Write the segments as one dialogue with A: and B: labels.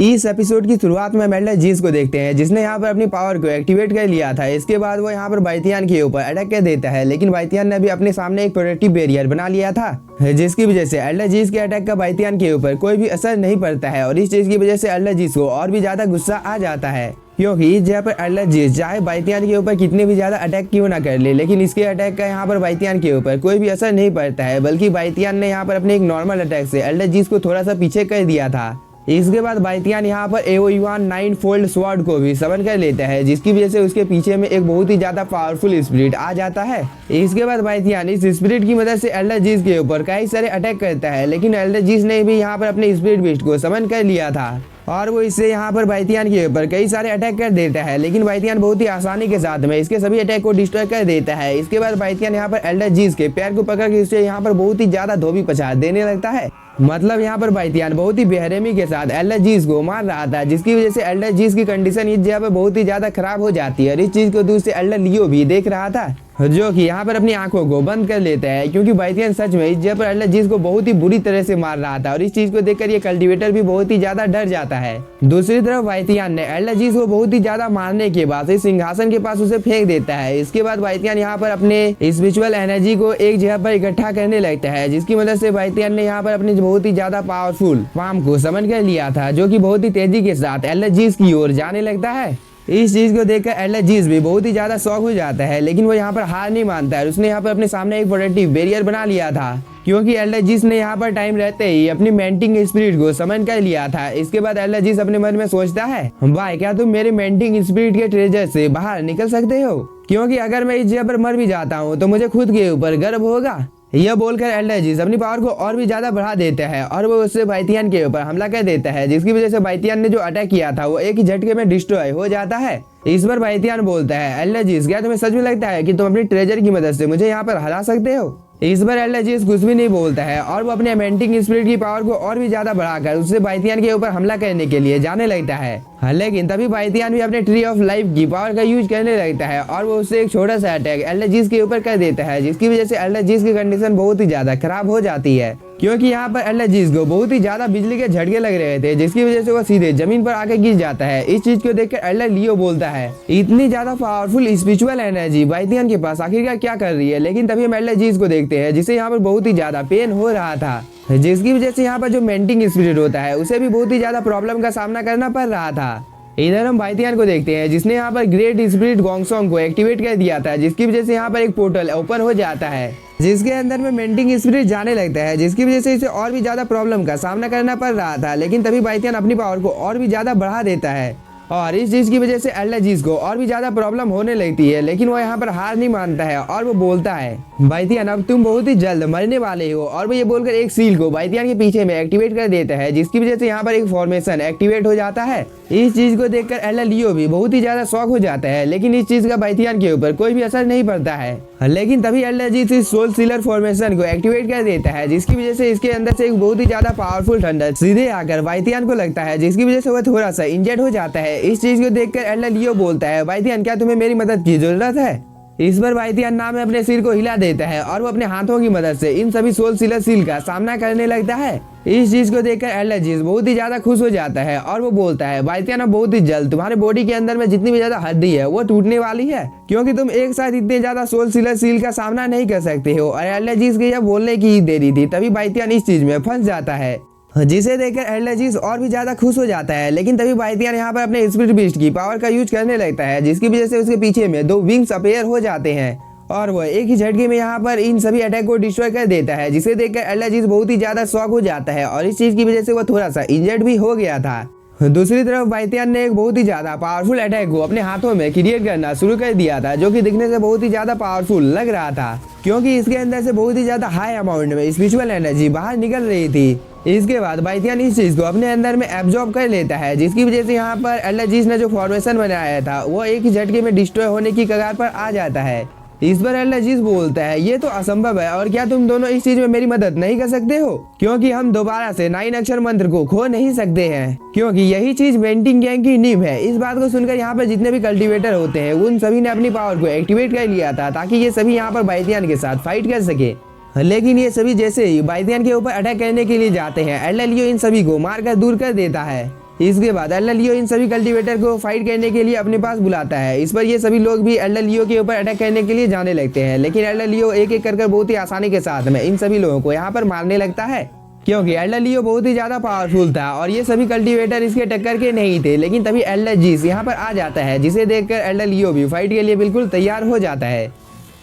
A: इस एपिसोड की शुरुआत में एल्डर जीस को देखते हैं जिसने यहाँ पर अपनी पावर को एक्टिवेट कर लिया था। इसके बाद वो यहाँ पर बाइथियन के ऊपर अटैक कर देता है, लेकिन बाइथियन ने भी अपने सामने एक प्रोटेक्टिव बैरियर बना लिया था, जिसकी वजह से एल्डर जीस के अटैक का बाइथियन के ऊपर कोई भी असर नहीं पड़ता है। और इस चीज की वजह से एल्डर जीस को और भी ज्यादा गुस्सा आ जाता है, क्योंकि जहाँ पर एल्डर जीस चाहे बाइथियन के ऊपर कितने भी ज्यादा अटैक क्यों ना कर ले, लेकिन इसके अटैक का यहाँ पर बाइथियन के ऊपर कोई भी असर नहीं पड़ता है, बल्कि बाइथियन ने यहाँ पर अपने एक नॉर्मल अटैक से एल्डर जीस को थोड़ा सा पीछे कर दिया था। इसके बाद बाइथियन यहाँ पर एओ-युआन 9 फोल्ड स्वॉर्ड को भी समन कर लेता है, जिसकी वजह से उसके पीछे में एक बहुत ही ज्यादा पावरफुल स्पिरिट आ जाता है। इसके बाद बाइथियन इस स्पिरिट की मदद से एल्डर जीस के ऊपर कई सारे अटैक करता है, लेकिन एल्डर जीस ने भी यहाँ पर अपने स्पिरिट बीस्ट को समन कर लिया था और वो इससे यहाँ पर बाइथियन के ऊपर कई सारे अटैक कर देता है, लेकिन बाइथियन बहुत ही आसानी के साथ में इसके सभी अटैक को डिस्ट्रॉय कर देता है। इसके बाद बाइथियन यहाँ पर एल्डर जीस के पैर को पकड़ के उससे यहाँ पर बहुत ही ज्यादा धोबी पछाड़ देने लगता है। मतलब यहाँ पर बाइथियन बहुत ही बेरहमी के साथ एल्डर जीस को मार रहा था, जिसकी वजह से एल्डर जीस की कंडीशन इस जगह पर बहुत ही ज्यादा खराब हो जाती है। और इस चीज को दूर से एल्डर लियो भी देख रहा था, जो कि यहाँ पर अपनी आंखों को बंद कर लेता है, क्योंकि बाइथियन सच में इस जगह पर एल्डर जीस को बहुत ही बुरी तरह से मार रहा था। और इस चीज को देखकर ये कल्टीवेटर भी बहुत ही ज्यादा डर जाता है। दूसरी तरफ बाइथियन ने एल्डर जीस को बहुत ही ज्यादा मारने के बाद इस सिंहासन के पास उसे फेंक देता है। इसके बाद बाइथियन यहाँ पर अपने स्पिरिचुअल एनर्जी को एक जगह पर इकट्ठा करने लगता है, जिसकी मदद से बाइथियन ने यहाँ पर अपनी बहुत ही ज्यादा पावरफुल पाम को समन कर लिया था, जो कि बहुत ही तेजी के साथ एल्डर जीस की ओर जाने लगता है। इस चीज को देखकर एल्डर जीस भी बहुत ही ज्यादा शॉक हो जाता है, लेकिन वो यहाँ पर हार नहीं मानता है। उसने यहाँ पर अपने सामने एक प्रोटेक्टिव बैरियर बना लिया था, क्योंकि एल्डर जीस ने यहाँ पर टाइम रहते ही अपनी मेंटिंग स्पिरिट को समन कर लिया था। इसके बाद एल्डर जीस अपने मन में सोचता है, भाई क्या तुम मेरे मेंटिंग स्पिरिट के ट्रेजर से बाहर निकल सकते हो, क्योंकि अगर मैं इस जगह पर मर भी जाता हूँ तो मुझे खुद के ऊपर गर्व होगा। यह बोलकर एल्डर जीस अपनी पावर को और भी ज्यादा बढ़ा देता है और वो उससे बाइथियन के ऊपर हमला कर देता है, जिसकी वजह से बाइथियन ने जो अटैक किया था वो एक ही झटके में डिस्ट्रॉय हो जाता है। इस पर बाइथियन बोलता है, एल्डर जीस क्या तुम्हें सच में लगता है कि तुम अपनी ट्रेजर की मदद से मुझे यहाँ पर हरा सकते हो? इस पर एल्डर जीस कुछ भी नहीं बोलता है और वो अपने मेंटिंग स्पिरिट की पावर को और भी ज्यादा बढ़ाकर उससे बाइथियन के ऊपर हमला करने के लिए जाने लगता है। लेकिन तभी बाइथियन भी अपने ट्री ऑफ लाइफ की पावर का यूज करने लगता है और वो उससे एक छोटा सा अटैक एल्डर जीस के ऊपर कर देता है, जिसकी वजह से एल्डर जीस की कंडीशन बहुत ही ज्यादा खराब हो जाती है, क्योंकि यहाँ पर एल्डर जीस को बहुत ही ज्यादा बिजली के झटके लग रहे थे, जिसकी वजह से वो सीधे जमीन पर आकर गिर जाता है। इस चीज को देखकर एल्डर लियो बोलता है, इतनी ज्यादा पावरफुल स्पिरिचुअल एनर्जी बाइथियन के पास आखिरकार क्या कर रही है? लेकिन तभी हम एल्डर जीस को देखते हैं जिसे यहाँ पर बहुत ही ज्यादा पेन हो रहा था, जिसकी वजह से यहाँ पर जो मेंटिंग स्पिरिट होता है उसे भी बहुत ही ज्यादा प्रॉब्लम का सामना करना पड़ रहा था। इधर हम बाइथियन को देखते हैं जिसने यहाँ पर ग्रेट स्पिरिट गोंगसोंग को एक्टिवेट कर दिया था, जिसकी वजह से यहाँ पर एक पोर्टल ओपन हो जाता है, जिसके अंदर में मेंटिंग स्पिरिट जाने लगता है, जिसकी वजह से इसे और भी ज्यादा प्रॉब्लम का सामना करना पड़ रहा था। लेकिन तभी बाइथियन अपनी पावर को और भी ज्यादा बढ़ा देता है और इस चीज की वजह से एल्डर जीस को और भी ज्यादा प्रॉब्लम होने लगती है, लेकिन वो यहाँ पर हार नहीं मानता है और वो बोलता है, बाइथियन अब तुम बहुत ही जल्द मरने वाले हो। और वो ये बोलकर एक सील को बाइथियन के पीछे में एक्टिवेट कर देता है, जिसकी वजह से यहाँ पर एक फॉर्मेशन एक्टिवेट हो जाता है। इस चीज को देखकर एल्डर लियो भी बहुत ही ज्यादा शॉक हो जाता है, लेकिन इस चीज का बाइथियन के ऊपर कोई भी असर नहीं पड़ता है। लेकिन तभी एल्डर जीस इस सोल सीलर फॉर्मेशन को एक्टिवेट कर देता है, जिसकी वजह से इसके अंदर से एक बहुत ही ज्यादा पावरफुल थंडर सीधे आकर बाइथियन को लगता है, जिसकी वजह से वह थोड़ा सा इंजर्ड हो जाता है। इस चीज को देखकर एल्डर लियो बोलता है, बाइथियन क्या तुम्हें मेरी मदद की जरूरत है? इस पर बाइथियन नाम में अपने सिर को हिला देता है और वो अपने हाथों की मदद से इन सभी सोल सीलर सील का सामना करने लगता है। इस चीज को देखकर एल्डर जीस बहुत ही ज्यादा खुश हो जाता है और वो बोलता है, बाइथियन अब बहुत ही जल्द तुम्हारे बॉडी के अंदर में जितनी भी ज्यादा हड्डी है वो टूटने वाली है, क्योंकि तुम एक साथ इतने ज्यादा सोल सीलर सील का सामना नहीं कर सकते हो। और एल्डर जीस के जब बोलने की ही देरी थी तभी बाइथियन इस चीज में फंस जाता है, जिसे देखकर एल्डर जीस और भी ज्यादा खुश हो जाता है। लेकिन तभी बाइथियन यहाँ पर अपने स्पिरिट बीस्ट की पावर का यूज करने लगता है, जिसकी वजह से उसके पीछे में 2 विंग्स अपीयर हो जाते हैं और वह एक ही झटके में यहाँ पर इन सभी अटैक को डिस्ट्रॉय कर देता है, जिसे देखकर एल्डर जीस बहुत ही ज्यादा शॉक हो जाता है और इस चीज की वजह से वह थोड़ा सा इंजर्ड भी हो गया था। दूसरी तरफ बाइथियन ने एक बहुत ही ज्यादा पावरफुल अटैक को अपने हाथों में क्रिएट करना शुरू कर दिया था, जो कि दिखने से बहुत ही ज्यादा पावरफुल लग रहा था, क्योंकि इसके अंदर से बहुत ही ज्यादा हाई अमाउंट में स्पिरिचुअल एनर्जी बाहर निकल रही थी। इसके बाद बाइथियन इस चीज को अपने अंदर में एब्जॉर्ब कर लेता है, जिसकी वजह से यहाँ पर एल्डर जीस ने जो फॉर्मेशन बनाया था वो एक ही झटके में डिस्ट्रॉय होने की कगार पर आ जाता है। इस पर एल्डर जीस बोलता है, ये तो असंभव है और क्या तुम दोनों इस चीज में मेरी मदद नहीं कर सकते हो? क्योंकि हम दोबारा से 9 अक्षर मंत्र को खो नहीं सकते हैं, क्योंकि यही चीज मेंटिंग गैंग की नींव है। इस बात को सुनकर यहाँ पर जितने भी कल्टीवेटर होते हैं उन सभी ने अपनी पावर को एक्टिवेट कर लिया था, ताकि ये सभी यहाँ पर बाइथियन के साथ फाइट कर सके। लेकिन ये सभी जैसे ही बाइथियन के ऊपर अटैक करने के लिए जाते हैं, एल्डर लियो इन सभी को मारकर दूर कर देता है। इसके बाद एल्डर लियो इन सभी कल्टीवेटर को फाइट करने के लिए अपने पास बुलाता है। इस पर ये सभी लोग भी एल्डर लियो के ऊपर अटैक करने के लिए जाने लगते हैं, लेकिन एल्डर लियो एक एक कर बहुत ही आसानी के साथ में इन सभी लोगों को यहाँ पर मारने लगता है, क्योंकि एल्डर लियो बहुत ही ज्यादा पावरफुल था और ये सभी कल्टीवेटर इसके टक्कर के नहीं थे। लेकिन तभी एल्डर जीस यहाँ पर आ जाता है, जिसे देखकर एल्डर लियो भी फाइट के लिए बिल्कुल तैयार हो जाता है,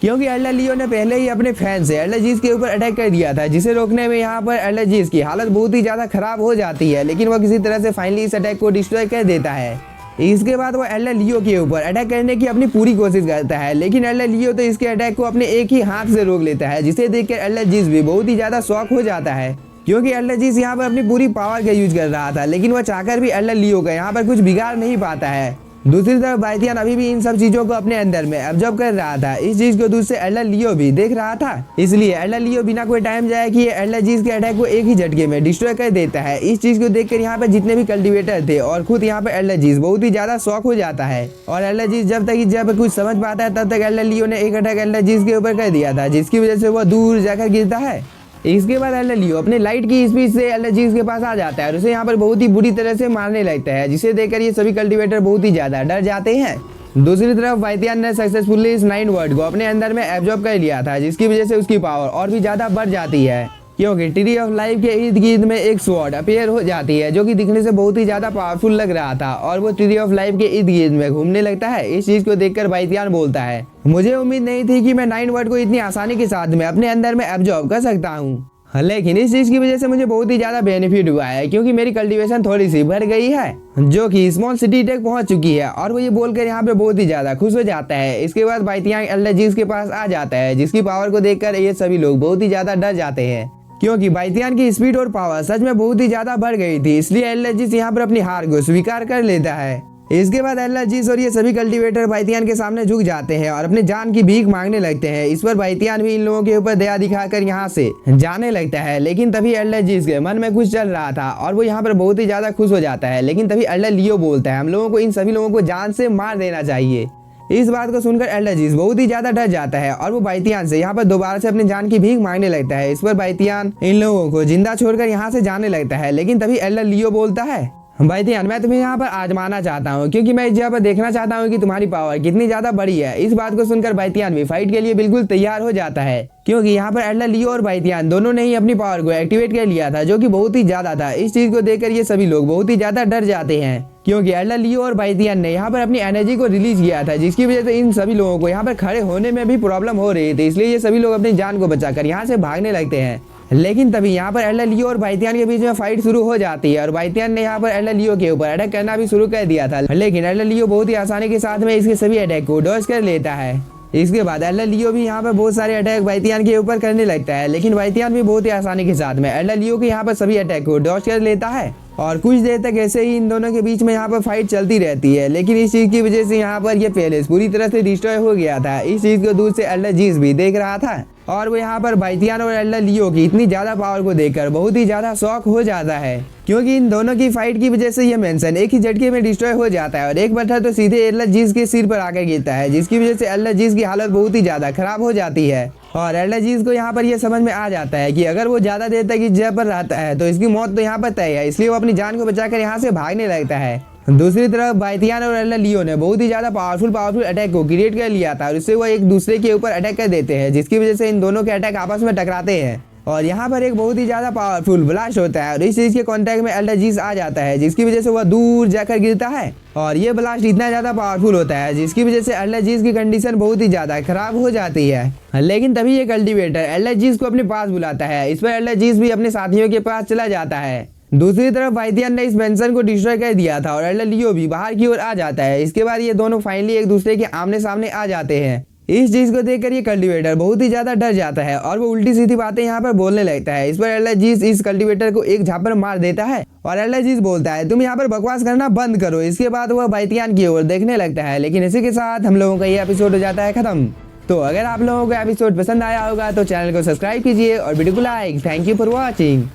A: क्योंकि एल्डर लियो ने पहले ही अपने फैन से एल्डर जीस के ऊपर अटैक कर दिया था, जिसे रोकने में यहाँ पर एल्डर जीस की हालत बहुत ही ज्यादा खराब हो जाती है। लेकिन वह किसी तरह से फाइनली इस अटैक को डिस्ट्रॉय कर देता है। इसके बाद वो एल्डर लियो के ऊपर अटैक करने की अपनी पूरी कोशिश करता है, लेकिन एल्डर लियो तो इसके अटैक को अपने एक ही हाथ से रोक लेता है, जिसे देखकर एल्डर जीस भी बहुत ही ज्यादा शॉक हो जाता है, क्योंकि एल्डर जीस यहाँ पर अपनी पूरी पावर का यूज कर रहा था, लेकिन वह चाहकर भी एल्डर लियो का यहाँ पर कुछ बिगाड़ नहीं पाता है। दूसरी तरफ बाइथियन अभी भी इन सब चीजों को अपने अंदर में ऑब्जर्व कर रहा था। इस चीज को दूर से एल्डर लियो भी देख रहा था, इसलिए एल्डर लियो बिना कोई टाइम जाए कि एल्डर जीस के अटैक को एक ही झटके में डिस्ट्रॉय कर देता है। इस चीज को देखकर यहाँ पर जितने भी कल्टीवेटर थे और खुद यहाँ पर एल्डर जीस बहुत ही ज्यादा शॉक हो जाता है। और एल्डर जीस जब कुछ समझ पाता है तब तक एल्डर लियो ने एक अटैक एल्डर जीस के ऊपर कर दिया था, जिसकी वजह से वह दूर जाकर गिरता है। इसके बाद एल्डर लियो अपने लाइट की स्पीड से एल्डर जीस के पास आ जाता है और उसे यहाँ पर बहुत ही बुरी तरह से मारने लगता है, जिसे देखकर ये सभी कल्टीवेटर बहुत ही ज्यादा डर जाते हैं। दूसरी तरफ बाइथियन ने सक्सेसफुली इस 9 वर्ड को अपने अंदर में एब्जॉर्ब कर लिया था, जिसकी वजह से उसकी पावर और भी ज्यादा बढ़ जाती है, क्योंकि ट्री ऑफ लाइफ के इर्द गिर्द में एक स्वॉर्ड अपीयर हो जाती है, जो कि दिखने से बहुत ही ज्यादा पावरफुल लग रहा था और वो ट्री ऑफ लाइफ के इर्द गिर्द में घूमने लगता है। इस चीज को देखकर बाइथियन बोलता है, मुझे उम्मीद नहीं थी कि मैं 9 वर्ड को इतनी आसानी के साथ में अपने अंदर में एब्जॉर्ब कर सकता हूँ, लेकिन इस चीज की वजह से मुझे बहुत ही ज्यादा बेनिफिट हुआ है, क्योंकि मेरी कल्टीवेशन थोड़ी सी बढ़ गई है, जो कि स्मॉल सिटी तक पहुंच चुकी है। और वो ये बोलकर यहाँ पे बहुत ही ज्यादा खुश हो जाता है। इसके बाद बाइथियन एल्डर जीस के पास आ जाता है, जिसकी पावर को देखकर ये सभी लोग बहुत ही ज्यादा डर जाते हैं, क्योंकि बाइथियन की स्पीड और पावर सच में बहुत ही ज्यादा बढ़ गई थी। इसलिए एल्डर जीस यहाँ पर अपनी हार को स्वीकार कर लेता है। इसके बाद एल्डर जीस और ये सभी कल्टीवेटर बाइथियन के सामने झुक जाते हैं और अपने जान की भीख मांगने लगते हैं। इस पर बाइथियन भी इन लोगों के ऊपर दया दिखाकर यहाँ से जाने लगता है, लेकिन तभी एल्डर जीस के मन में कुछ चल रहा था और वो यहाँ पर बहुत ही ज्यादा खुश हो जाता है। लेकिन तभी एल्डर लियो बोलता है, हम लोगों को इन सभी लोगों को जान से मार देना चाहिए। इस बात को सुनकर एल्डर जीस बहुत ही ज्यादा डर जाता है और वो बाइथियन से यहाँ पर दोबारा से अपनी जान की भीख मांगने लगता है। इस पर बाइथियन इन लोगों को जिंदा छोड़कर यहाँ से जाने लगता है, लेकिन तभी एल्डर लियो बोलता है, बाइथियन मैं तुम्हें यहाँ पर आजमाना चाहता हूँ, क्योंकि मैं इस जगह पर देखना चाहता हूँ कि तुम्हारी पावर कितनी ज्यादा बड़ी है। इस बात को सुनकर बाइथियन भी फाइट के लिए बिल्कुल तैयार हो जाता है, क्योंकि यहाँ पर एल्डर लियो और बाइथियन दोनों ने ही अपनी पावर को एक्टिवेट कर लिया था, जो कि बहुत ही ज्यादा था। इस चीज को देखकर ये सभी लोग बहुत ही ज्यादा डर जाते हैं, क्योंकि एल्डर लियो और बाइथियन ने यहाँ पर अपनी एनर्जी को रिलीज किया था, जिसकी वजह से इन सभी लोगों को यहाँ पर खड़े होने में भी प्रॉब्लम हो रही थी। इसलिए ये सभी लोग अपनी जान को बचाकर यहाँ से भागने लगते हैं। लेकिन तभी यहाँ पर एल्डर लियो और बाइथियन के बीच में फाइट शुरू हो जाती है और बाइथियन ने यहाँ पर एल्डर लियो के ऊपर अटैक करना भी शुरू कर दिया था, लेकिन एल्डर लियो बहुत ही आसानी के साथ में इसके सभी अटैक को डॉज कर लेता है। इसके बाद एल्डर लियो भी यहाँ पर बहुत सारे अटैक बाइथियन के ऊपर करने लगता है, लेकिन बाइथियन भी बहुत ही आसानी के साथ में एल्डर लियो के यहाँ पर सभी अटैक को डॉज कर लेता है और कुछ देर तक ऐसे ही इन दोनों के बीच में यहाँ पर फाइट चलती रहती है। लेकिन इस चीज की वजह से यहाँ पर ये पैलेस पूरी तरह से डिस्ट्रॉय हो गया था। इस चीज को दूर से एल्डर जीस भी देख रहा था और वो यहाँ पर बाइथियन और एल्डर लियो की इतनी ज्यादा पावर को देखकर बहुत ही ज्यादा शॉक हो जाता है, क्योंकि इन दोनों की फाइट की वजह से ये मेंशन एक ही झटके में डिस्ट्रॉय हो जाता है और एक पत्थर तो सीधे एल्डर जीस के सिर पर आकर गिरता है, जिसकी वजह से एल्डर जीस की हालत बहुत ही ज्यादा खराब हो जाती है। और एल्डर जीस को यहाँ पर यह समझ में आ जाता है कि अगर वो ज्यादा देर तक इस जगह पर रहता है तो इसकी मौत तो यहाँ पर तय है, इसलिए वो अपनी जान को बचाकर यहाँ से भागने लगता है। दूसरी तरफ बाइथियन और एल्डर लियो ने बहुत ही ज्यादा पावरफुल अटैक को क्रिएट कर लिया था और इससे वो एक दूसरे के ऊपर अटैक कर देते हैं, जिसकी वजह से इन दोनों के अटैक आपस में टकराते हैं और यहाँ पर एक बहुत ही ज्यादा पावरफुल ब्लास्ट होता है और इस चीज के कांटेक्ट में एल्डर जीस आ जाता है, जिसकी वजह से वह दूर जाकर गिरता है और ये ब्लास्ट इतना ज्यादा पावरफुल होता है जिसकी वजह से एल्डर जीस की कंडीशन बहुत ही ज्यादा खराब हो जाती है। लेकिन तभी ये कल्टीवेटर एल्डर जीस को अपने पास बुलाता है। इस पर एल्डर जीस भी अपने साथियों के पास चला जाता है। दूसरी तरफ बाइथियन ने इस मेंशन को डिस्ट्रॉय कर दिया था और एल्डर लियो भी बाहर की ओर आ जाता है। इसके बाद ये दोनों फाइनली एक दूसरे के आमने सामने आ जाते हैं। इस चीज को देखकर ये कल्टीवेटर बहुत ही ज्यादा डर जाता है और वो उल्टी सीधी बातें यहाँ पर बोलने लगता है। इस पर एल्डर जीस इस कल्टीवेटर को एक झापड़ मार देता है और एल्डर जीस बोलता है, तुम यहाँ पर बकवास करना बंद करो। इसके बाद वह बाइथियन की ओर देखने लगता है। लेकिन इसी के साथ हम लोगों का ये एपिसोड हो जाता है खत्म। तो अगर आप लोगों को एपिसोड पसंद आया होगा तो चैनल को सब्सक्राइब कीजिए और वीडियो को like. Thank you for watching.